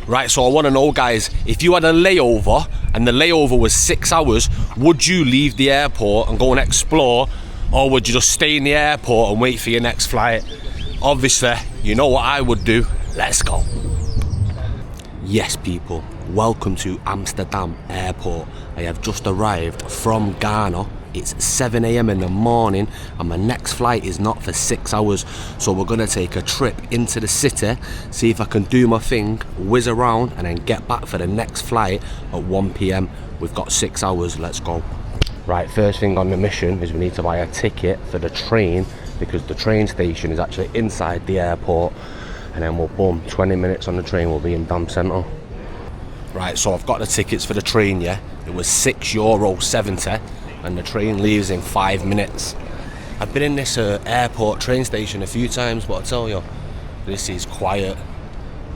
Right, so I want to know, guys, if you had a layover and the layover was 6 hours, would you leave the airport and go and explore, or would you just stay in the airport and wait for your next flight? Obviously, you know what I would do. Let's go. Yes, people, welcome to Amsterdam Airport. I have just arrived from Ghana. It's 7 AM in the morning and my next flight is not for 6 hours. So we're gonna take a trip into the city, see if I can do my thing, whiz around and then get back for the next flight at 1 PM. We've got 6 hours, let's go. Right, first thing on the mission is we need to buy a ticket for the train because the train station is actually inside the airport, and then we'll boom, 20 minutes on the train, we'll be in Dam Centre. Right, so I've got the tickets for the train, yeah? It was €6.70 and the train leaves in 5 minutes. I've been in this airport train station a few times, but I tell you, this is quiet.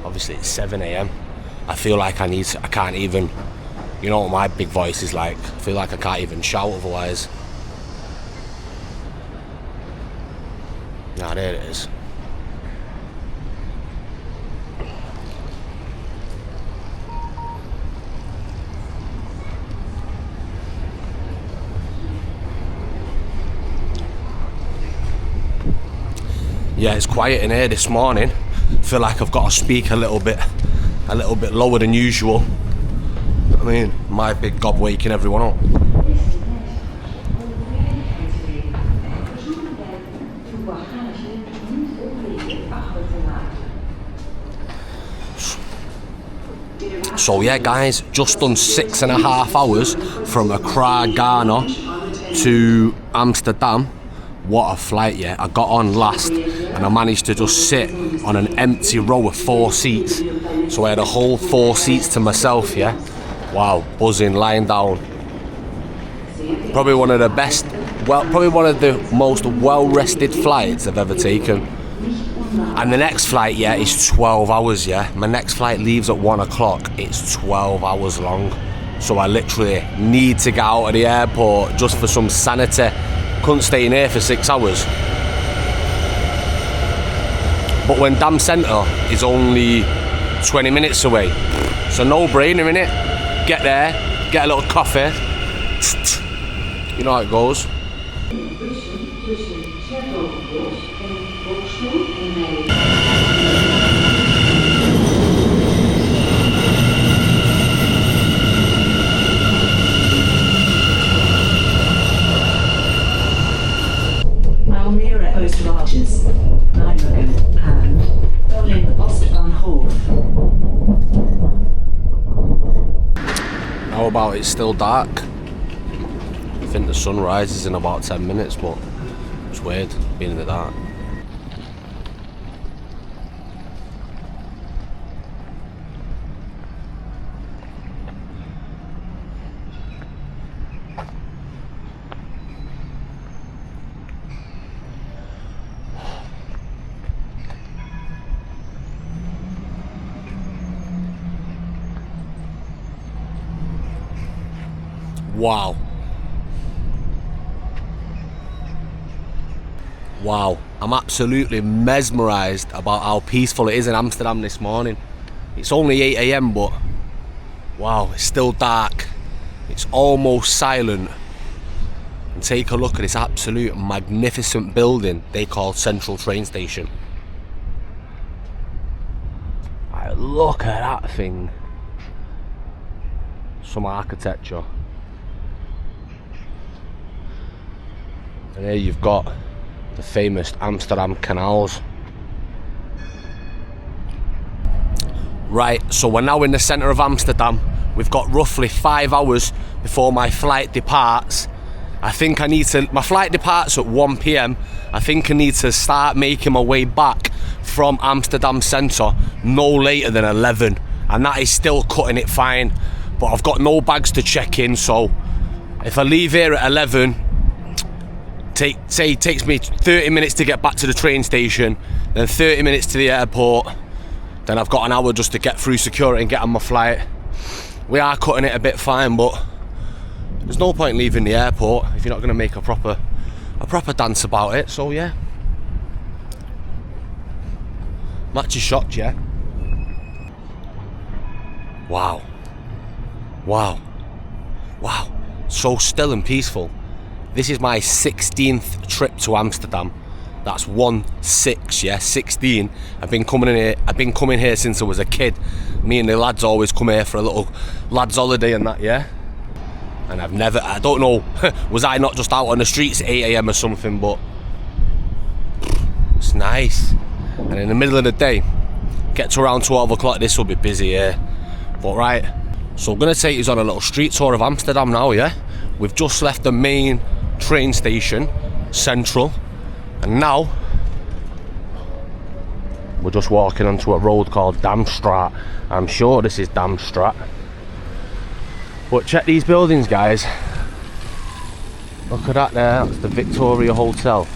Obviously it's 7 AM. I feel like I can't even, you know what my big voice is like, I feel like I can't even shout otherwise. Ah, there it is. Yeah, it's quiet in here this morning. Feel like I've got to speak a little bit lower than usual. I mean, my big gob waking everyone up. So yeah, guys, just done 6.5 hours from Accra, Ghana to Amsterdam. What a flight, yeah. I got on last and I managed to just sit on an empty row of 4 seats. So I had a whole 4 seats to myself, yeah. Wow, buzzing, lying down. Probably one of the best, probably one of the most well-rested flights I've ever taken. And the next flight, yeah, is 12 hours, yeah. My next flight leaves at 1 o'clock. It's 12 hours long. So I literally need to get out of the airport just for some sanity. Couldn't stay in here for 6 hours. But when Dam Centre is only 20 minutes away, so no brainer in it. Get there, get a little coffee. You know how it goes. Almere Oosterwaartjes, Nijmegen and Berlin Ostbahnhof. How about it's still dark? I think the sun rises in about 10 minutes, but it's weird being in the dark. Wow. Wow. I'm absolutely mesmerised about how peaceful it is in Amsterdam this morning. It's only 8 AM, but wow, it's still dark. It's almost silent. And take a look at this absolute magnificent building they call Central Train Station. Right, look at that thing. Some architecture. And here you've got the famous Amsterdam canals. Right, so we're now in the centre of Amsterdam. We've got roughly 5 hours before my flight departs. I think I need to, my flight departs at 1 PM. I think I need to start making my way back from Amsterdam Centre no later than 11. And that is still cutting it fine. But I've got no bags to check in, so if I leave here at 11, say it takes me 30 minutes to get back to the train station, then 30 minutes to the airport, then I've got an hour just to get through security and get on my flight. We are cutting it a bit fine, but there's no point leaving the airport if you're not going to make a proper dance about it. So yeah, I'm actually shocked, yeah. Wow. Wow. Wow. So still and peaceful. This is my 16th trip to Amsterdam. That's 1-6, yeah, 16. I've been coming here since I was a kid. Me and the lads always come here for a little lads holiday and that, yeah. And I don't know, was I not just out on the streets at 8 AM or something, but it's nice. And in the middle of the day, get to around 12 o'clock, this will be busy here. But right, so I'm gonna take you on a little street tour of Amsterdam now, yeah. We've just left the main train station, Central, and now we're just walking onto a road called Damstraat. I'm sure this is Damstraat. But check these buildings, guys. Look at that there, that's the Victoria Hotel.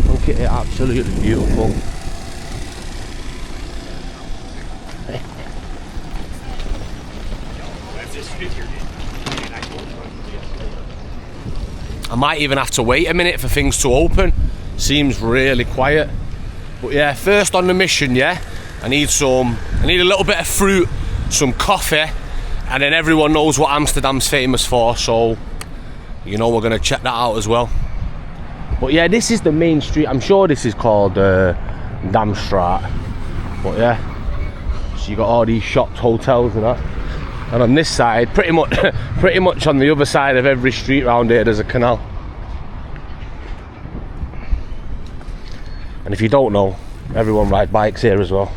Look at it, absolutely beautiful. I might even have to wait a minute for things to open. Seems really quiet. But yeah, first on the mission, yeah. I need a little bit of fruit, some coffee, and then everyone knows what Amsterdam's famous for, so you know we're gonna check that out as well. But yeah, this is the main street. I'm sure this is called Damstraat. But yeah, so you got all these shops, hotels and that. And on this side, pretty much on the other side of every street around here, there's a canal. And if you don't know, everyone rides bikes here as well.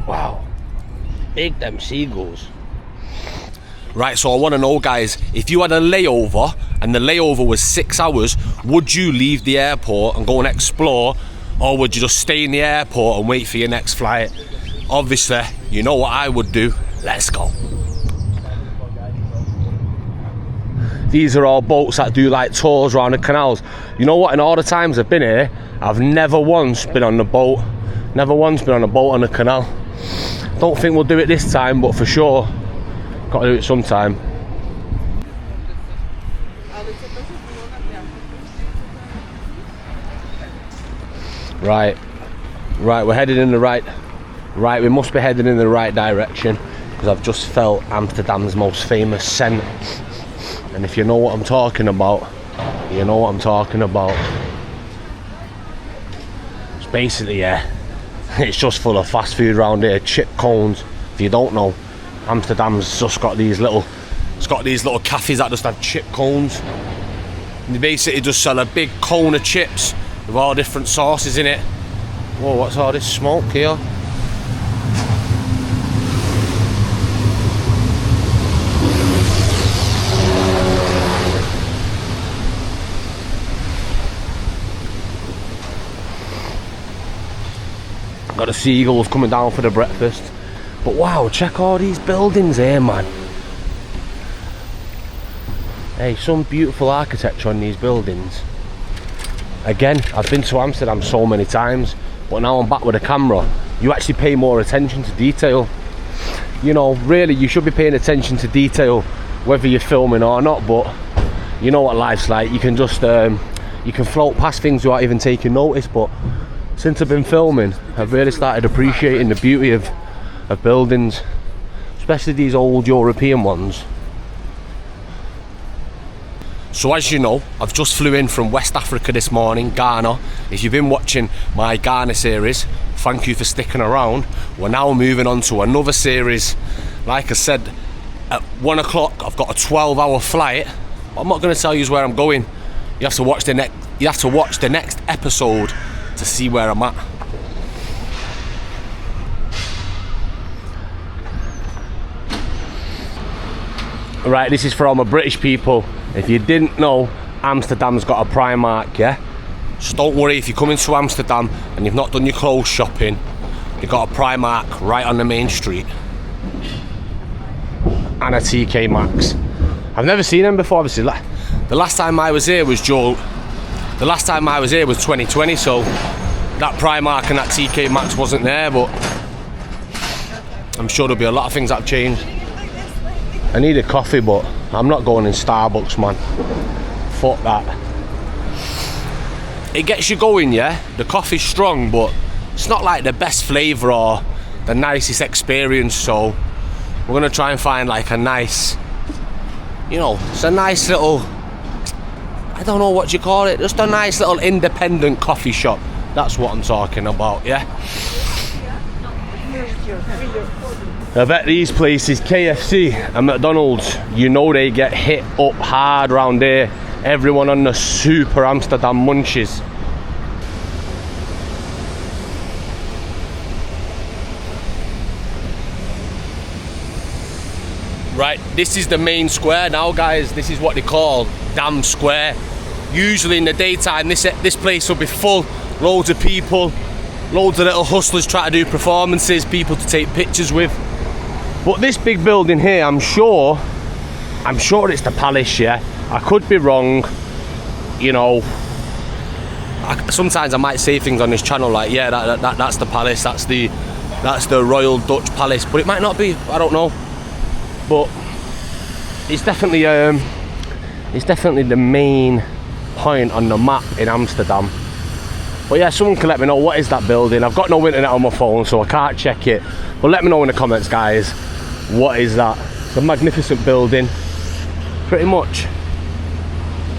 Wow, big them seagulls. Right, so I want to know, guys, if you had a layover and the layover was 6 hours, would you leave the airport and go and explore, or would you just stay in the airport and wait for your next flight? Obviously, you know what I would do. Let's go. These are all boats that do like tours around the canals. You know what, in all the times I've been here, I've never once been on the boat. Never once been on a boat on the canal. Don't think we'll do it this time, but for sure, got to do it sometime. Right, we're headed in the right, we must be heading in the right direction, because I've just felt Amsterdam's most famous scent. And if you know what I'm talking about, you know what I'm talking about. It's basically, yeah, it's just full of fast food around here, chip cones. If you don't know, Amsterdam's just got these little, it's got these little cafes that just have chip cones. And they basically just sell a big cone of chips with all different sauces in it. Whoa, what's all this smoke here? Got the seagulls coming down for the breakfast. But wow, check all these buildings here, man. Hey, some beautiful architecture on these buildings. Again, I've been to Amsterdam so many times, but now I'm back with a camera. You actually pay more attention to detail. You know, really, you should be paying attention to detail, whether you're filming or not, but you know what life's like. You can just, you can float past things without even taking notice, but since I've been filming, I've really started appreciating the beauty of buildings, especially these old European ones. So as you know, I've just flew in from West Africa this morning, Ghana. If you've been watching my Ghana series, thank you for sticking around. We're now moving on to another series. Like I said, at 1 o'clock I've got a 12-hour flight. I'm not going to tell you where I'm going. You have to watch the next episode to see where I'm at. Right, this is for all my British people. If you didn't know, Amsterdam's got a Primark, yeah? So don't worry if you're coming to Amsterdam and you've not done your clothes shopping. You've got a Primark right on the main street. And a TK Maxx. I've never seen them before, obviously. The last time I was here was 2020, so that Primark and that TK Maxx wasn't there, but I'm sure there'll be a lot of things that have changed. I need a coffee, but I'm not going in Starbucks, man. Fuck that. it gets you going, yeah. The coffee's strong, but it's not like the best flavour or the nicest experience. So we're gonna try and find like a nice, you know, it's a nice little, I don't know what you call it, just a nice little independent coffee shop. That's what I'm talking about, yeah. I bet these places, KFC and McDonald's, you know they get hit up hard round here. Everyone on the super Amsterdam munches. Right, this is the main square now, guys. This is what they call Dam Square. Usually in the daytime, this place will be full. Loads of people, loads of little hustlers try to do performances, people to take pictures with. But this big building here, I'm sure it's the Palace, yeah. I could be wrong, you know. Sometimes I might say things on this channel like, yeah, that's the Palace, that's the Royal Dutch Palace, but it might not be. I don't know. But it's definitely the main point on the map in Amsterdam. But yeah, someone can let me know what is that building. I've got no internet on my phone, so I can't check it. But let me know in the comments, guys. What is that? It's a magnificent building. Pretty much.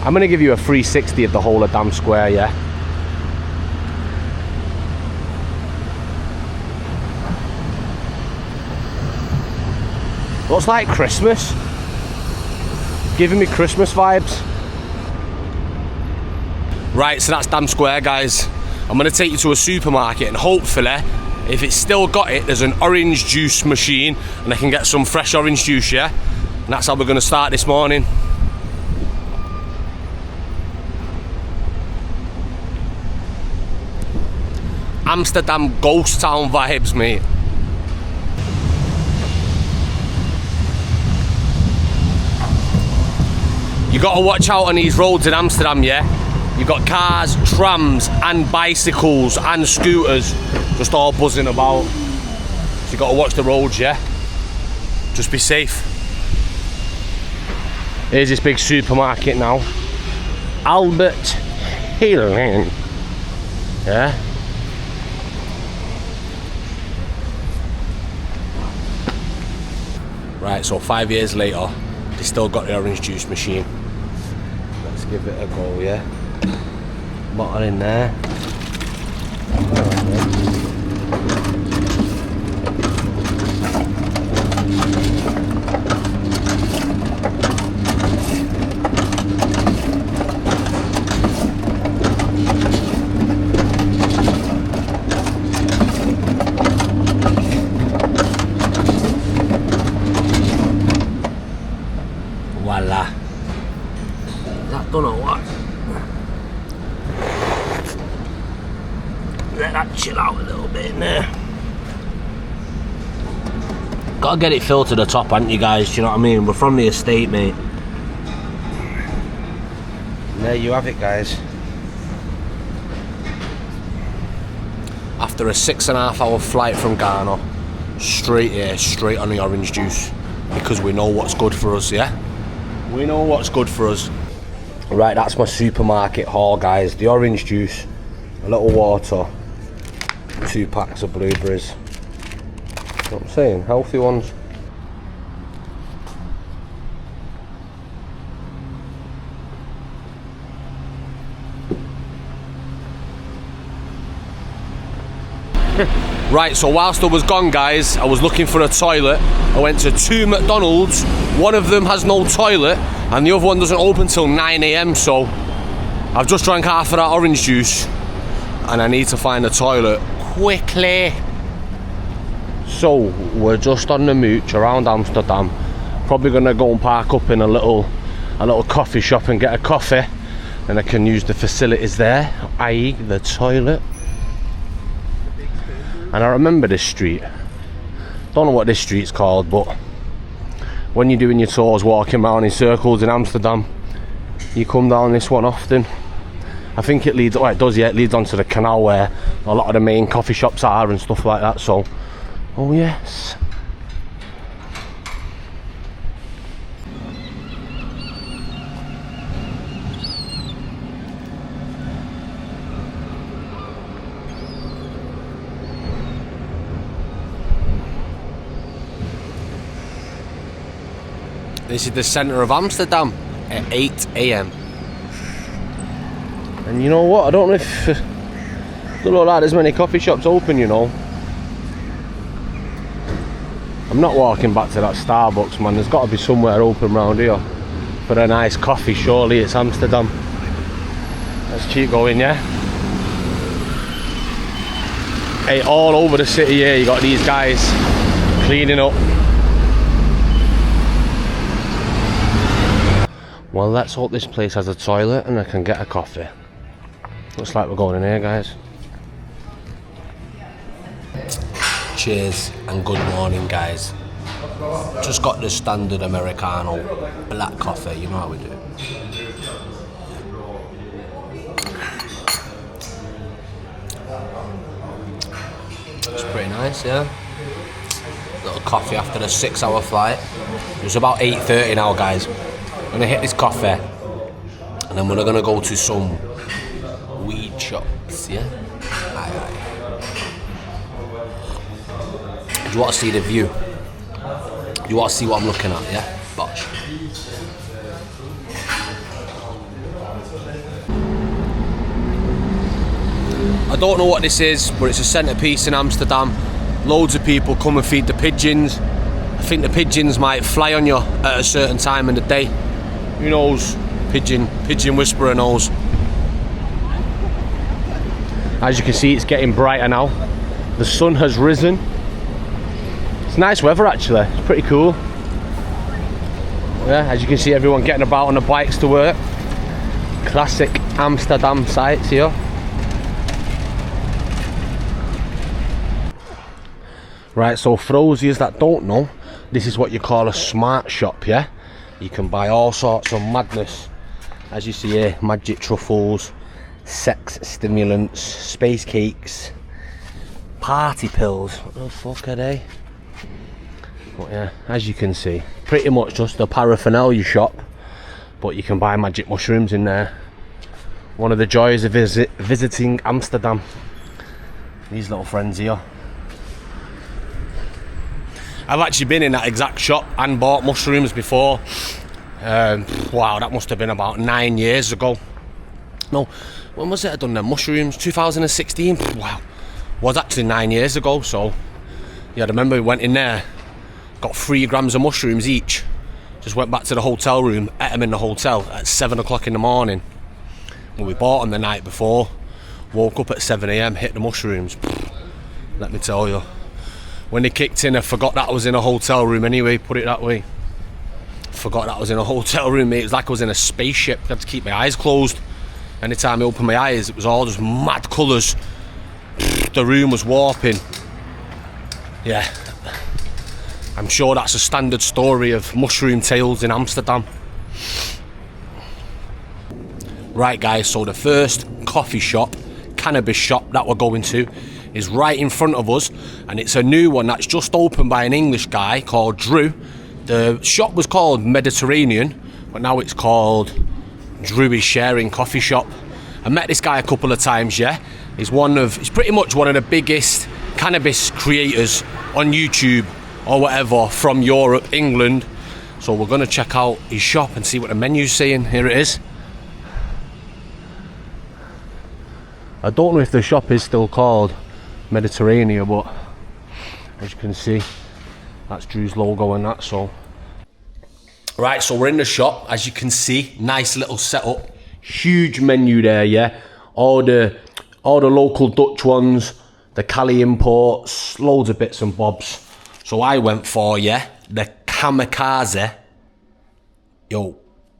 I'm gonna give you a 360 of the whole of Dam Square, yeah. Looks like Christmas. Giving me Christmas vibes. Right, so that's Dam Square, guys. I'm gonna take you to a supermarket and hopefully, if it's still got it, there's an orange juice machine and I can get some fresh orange juice, yeah? And that's how we're gonna start this morning. Amsterdam ghost town vibes, mate. You gotta watch out on these roads in Amsterdam, yeah? You've got cars, trams and bicycles and scooters just all buzzing about. So you gotta watch the roads, yeah? Just be safe. Here's this big supermarket now. Albert Heijn. Yeah? Right, so 5 years later, they still got the orange juice machine. Let's give it a go, yeah? Bottle in there. Voila. That done or what? Let that chill out a little bit in there. Gotta get it filled to the top, haven't you guys? Do you know what I mean? We're from the estate, mate. And there you have it, guys. After a 6.5 hour flight from Ghana, straight here, straight on the orange juice. Because we know what's good for us, yeah? We know what's good for us. Right, that's my supermarket haul, guys. The orange juice, a little water, 2 packs of blueberries. You know what I'm saying? Healthy ones. Right, so whilst I was gone, guys, I was looking for a toilet. I went to 2 McDonald's. One of them has no toilet and the other one doesn't open till 9 AM, so I've just drank half of that orange juice and I need to find a toilet quickly. So we're just on the mooch around Amsterdam. Probably gonna go and park up in a little coffee shop and get a coffee, and I can use the facilities there, i.e. the toilet. And I remember this street. Don't know what this street's called, but when you're doing your tours walking around in circles in Amsterdam, you come down this one often. I think it leads, well, it does, yeah, it leads onto the canal where a lot of the main coffee shops are and stuff like that, so, oh yes. This is the centre of Amsterdam at 8 AM. And you know what? I don't know if... don't look like there's many coffee shops open, you know. I'm not walking back to that Starbucks, man. There's got to be somewhere open around here for a nice coffee. Surely it's Amsterdam. Let's keep going, yeah? Hey, all over the city here, you got these guys cleaning up. Well, let's hope this place has a toilet and I can get a coffee. Looks like we're going in here, guys. Cheers and good morning, guys. Just got the standard Americano, black coffee, you know how we do. It's pretty nice, yeah. Little coffee after the 6-hour flight. It's about 8:30 now, guys. I'm gonna hit this coffee and then we're gonna go to some weed shops, yeah? Aye, aye. Do you want to see the view? You want to see what I'm looking at, yeah? Bosh. I don't know what this is, but it's a centrepiece in Amsterdam. Loads of people come and feed the pigeons. I think the pigeons might fly on you at a certain time in the day. Who knows? Pigeon whisperer knows. As you can see, it's getting brighter now. The sun has risen. It's nice weather actually, it's pretty cool. Yeah, as you can see, everyone getting about on the bikes to work. Classic Amsterdam sights here. Right, so for those of you that don't know, this is what you call a smart shop, yeah? You can buy all sorts of madness. As you see here, magic truffles, sex stimulants, space cakes, party pills. What the fuck are they? But yeah, as you can see, pretty much just a paraphernalia shop, but you can buy magic mushrooms in there. One of the joys of visiting Amsterdam. These little friends here. I've actually been in that exact shop and bought mushrooms before. Wow, that must have been about 9 years ago. No, when was it I done them mushrooms? 2016? Wow, was actually 9 years ago. So yeah, I remember we went in there, got 3 grams of mushrooms each, just went back to the hotel room, ate them in the hotel at 7 o'clock in the morning. Well, we bought them the night before, woke up at 7 AM, hit the mushrooms. Let me tell you, when they kicked in, I forgot that I was in a hotel room anyway, put it that way. Forgot that I was in a hotel room, mate. It was like I was in a spaceship. I had to keep my eyes closed. Anytime I opened my eyes, it was all just mad colours. The room was warping. Yeah, I'm sure that's a standard story of mushroom tales in Amsterdam. Right guys, so the first coffee shop, cannabis shop that we're going to is right in front of us, and it's a new one that's just opened by an English guy called Drew. The shop was called Mediterranean, but now it's called Drew is Sharing Coffee Shop. I met this guy a couple of times, yeah. He's pretty much one of the biggest cannabis creators on YouTube or whatever from Europe, England. So we're gonna check out his shop and see what the menu's saying. Here it is. I don't know if the shop is still called Mediterranean, but as you can see, that's Drew's logo and that. So right, so we're in the shop. As you can see, nice little setup, huge menu there, yeah. All the local Dutch ones, the Cali imports, loads of bits and bobs. So I went for, yeah, the Kamikaze. Yo,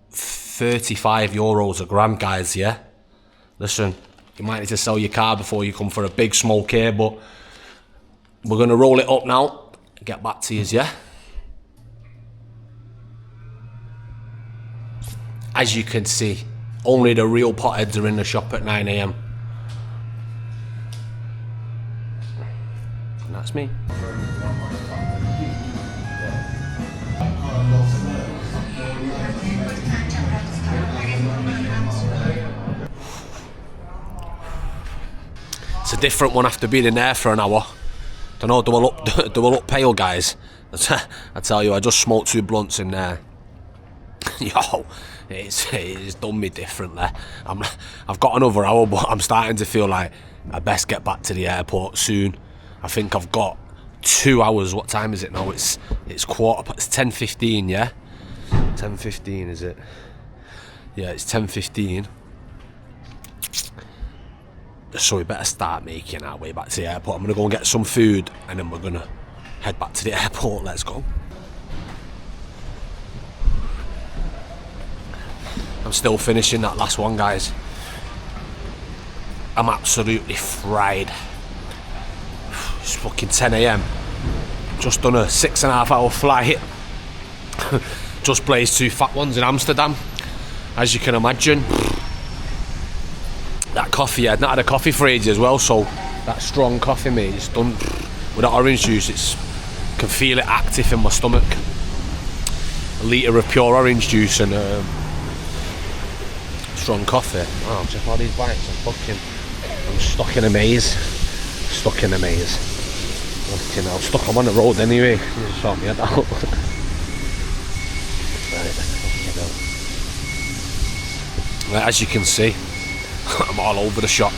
35 euros a gram, guys, yeah. Listen, you might need to sell your car before you come for a big smoke here, but we're gonna roll it up now and get back to you, yeah. As you can see, only the real potheads are in the shop at 9 AM. And that's me. It's a different one after being in there for an hour. Don't know, do I look pale, guys? I tell you, I just smoked 2 blunts in there. Yo, it's done me differently. I've got another hour, but I'm starting to feel like I best get back to the airport soon. I think I've got 2 hours. What time is it now? It's 10:15. Yeah, 10:15 is it? Yeah, it's 10:15. So we better start making our way back to the airport. I'm gonna go and get some food, and then we're gonna head back to the airport. Let's go. I'm still finishing that last one, guys. I'm absolutely fried. It's fucking 10 a.m. Just done a 6.5 hour flight. Just blazed 2 fat ones in Amsterdam, as you can imagine. That coffee, I'd not had a coffee for ages as well, so that strong coffee, mate, it's done with that orange juice. Can feel it active in my stomach. A litre of pure orange juice and strong coffee. Oh, check all these bikes. I'm stuck in a maze. Fucking hell, I'm on the road anyway. Just sort me out. Right, right, as you can see, I'm all over the shop.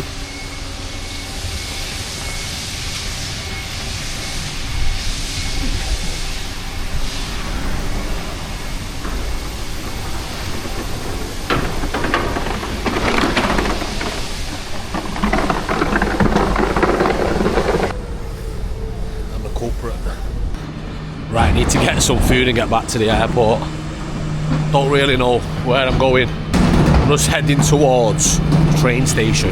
Right, I need to get some food and get back to the airport. Don't really know where I'm going. I'm just heading towards the train station.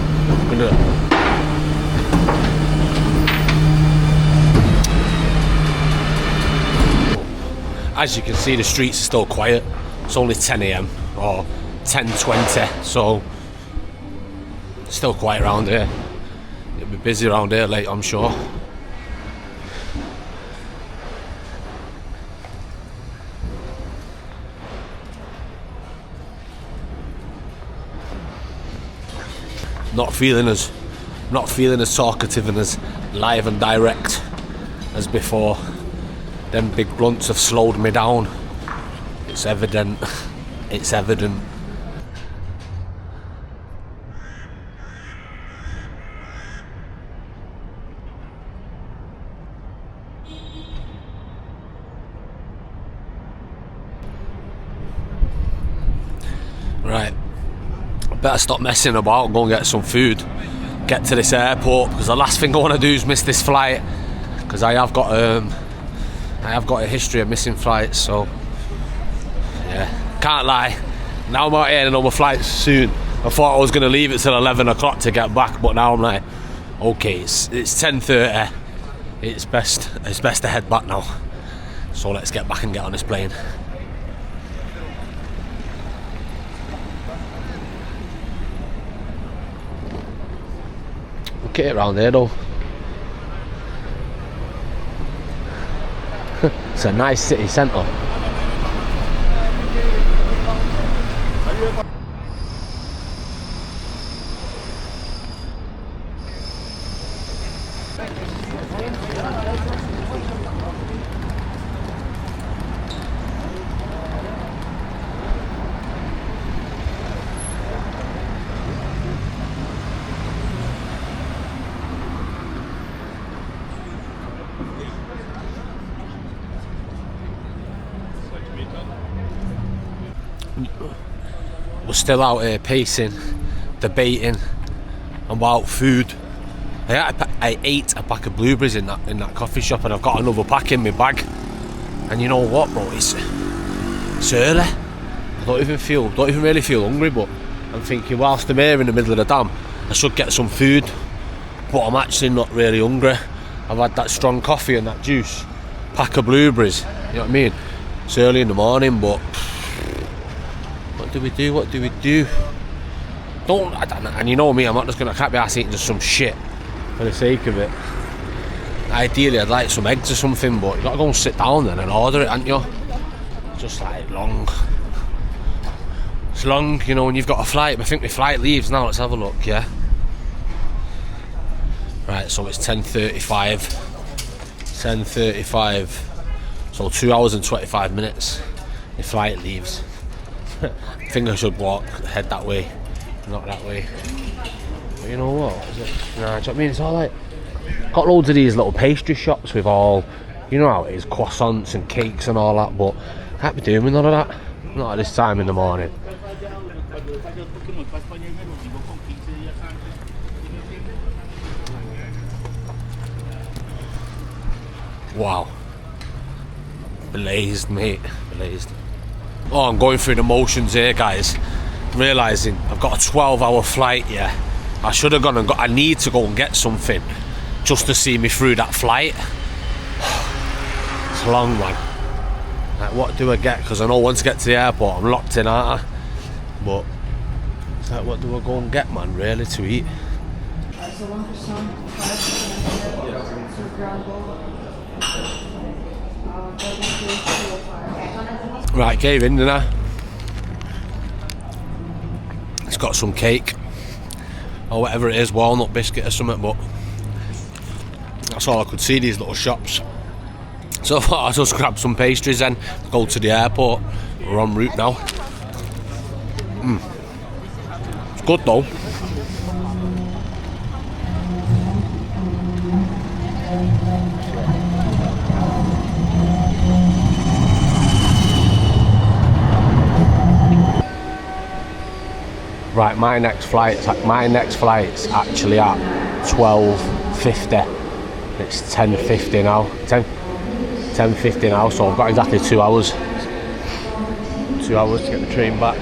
As you can see, the streets are still quiet. It's only 10 a.m. or 10:20, so it's still quiet around here. It'll be busy around here late, I'm sure. Not feeling as talkative and as live and direct as before. Them big blunts have slowed me down. It's evident. It's evident. Right. Better stop messing about and go and get some food. Get to this airport, because the last thing I want to do is miss this flight, because I have got a history of missing flights. So yeah, can't lie. Now I'm out here and on my flights soon. I thought I was going to leave it till 11 o'clock to get back, but now I'm like, okay, it's 10:30. It's best to head back now. So let's get back and get on this plane. Look at it around here though. It's a nice city centre. We're still out here pacing, debating about food. I ate a pack of blueberries in that coffee shop, and I've got another pack in my bag. And you know what, bro? It's early. I don't even really feel hungry, but I'm thinking whilst I'm here in the middle of the dam, I should get some food. But I'm actually not really hungry. I've had that strong coffee and that juice, pack of blueberries. You know what I mean? It's early in the morning, but what do we do? And you know me, I can't be arsed eating just some shit for the sake of it. Ideally I'd like some eggs or something, but you gotta go and sit down then and order it, haven't you? Just like long. It's long, you know, when you've got a flight. I think my flight leaves now. Let's have a look, yeah. Right, so it's 10:35. 10:35. So 2 hours and 25 minutes. The flight leaves. I think I should head that way, not that way. But you know what? Is it? Nah, do you know what I mean? It's all like got loads of these little pastry shops with all, you know how it is, croissants and cakes and all that. But I can't be doing with none of that. Not at this time in the morning. Wow. Blazed, mate. Blazed. Oh, I'm going through the motions here, guys. Realising I've got a 12-hour flight, yeah. I should have gone and I need to go and get something just to see me through that flight. It's a long one. Like, what do I get? Because I know once I get to the airport, I'm locked in, aren't I? But it's like, what do I go and get, man, really, to eat? Right, gave in, didn't I? It's got some cake or whatever it is, walnut biscuit or something, but that's all I could see, these little shops. So I thought I'd just grab some pastries then, go to the airport. We're en route now. It's good though. Right, my next flight's actually at 12:50. It's 10:50 now. 10:50 now, so I've got exactly 2 hours. 2 hours to get the train back. I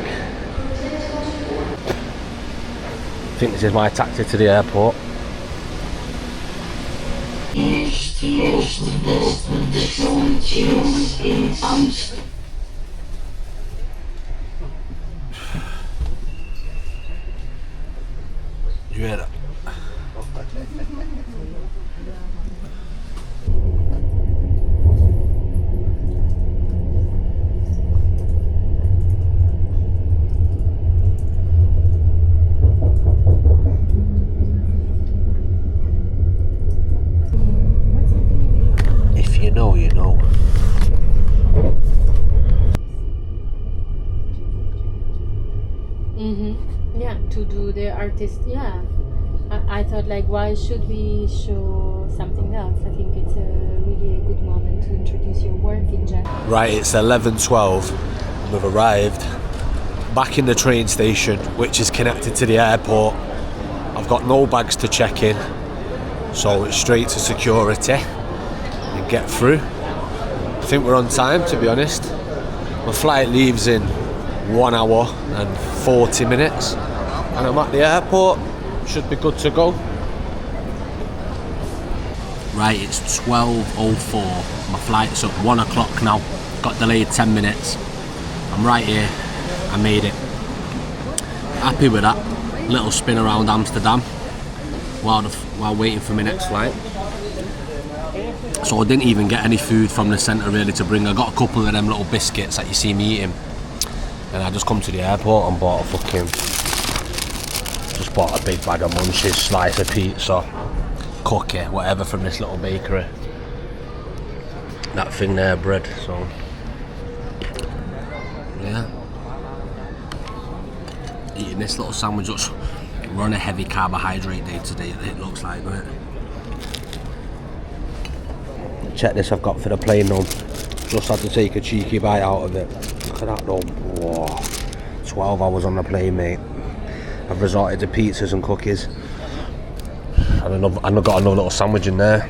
think this is my taxi to the airport. You hear that? If you know, you know. Yeah, to do the artist, yeah. I thought, like, why should we show something else? I think it's really a good moment to introduce your work in general. Right, it's 11:12. We've arrived back in the train station, which is connected to the airport. I've got no bags to check in, so it's straight to security and get through. I think we're on time, to be honest. My flight leaves in 1 hour and 40 minutes, and I'm at the airport. Should be good to go. Right, it's 12:04. My flight's at 1 o'clock now. Got delayed 10 minutes. I'm right here. I made it. Happy with that. Little spin around Amsterdam while waiting for my next flight. So I didn't even get any food from the centre really to bring. I got a couple of them little biscuits that you see me eating. And I just come to the airport and bought a big bag of munchies, slice of pizza, cookie, whatever from this little bakery. That thing there, bread, so yeah. Eating this little sandwich. We're on a heavy carbohydrate day today, it looks like, doesn't it? Check this I've got for the plane though. Just had to take a cheeky bite out of it. Look at that though. Whoa. 12 hours on the plane, mate. I've resorted to pizzas and cookies. And I've got another little sandwich in there.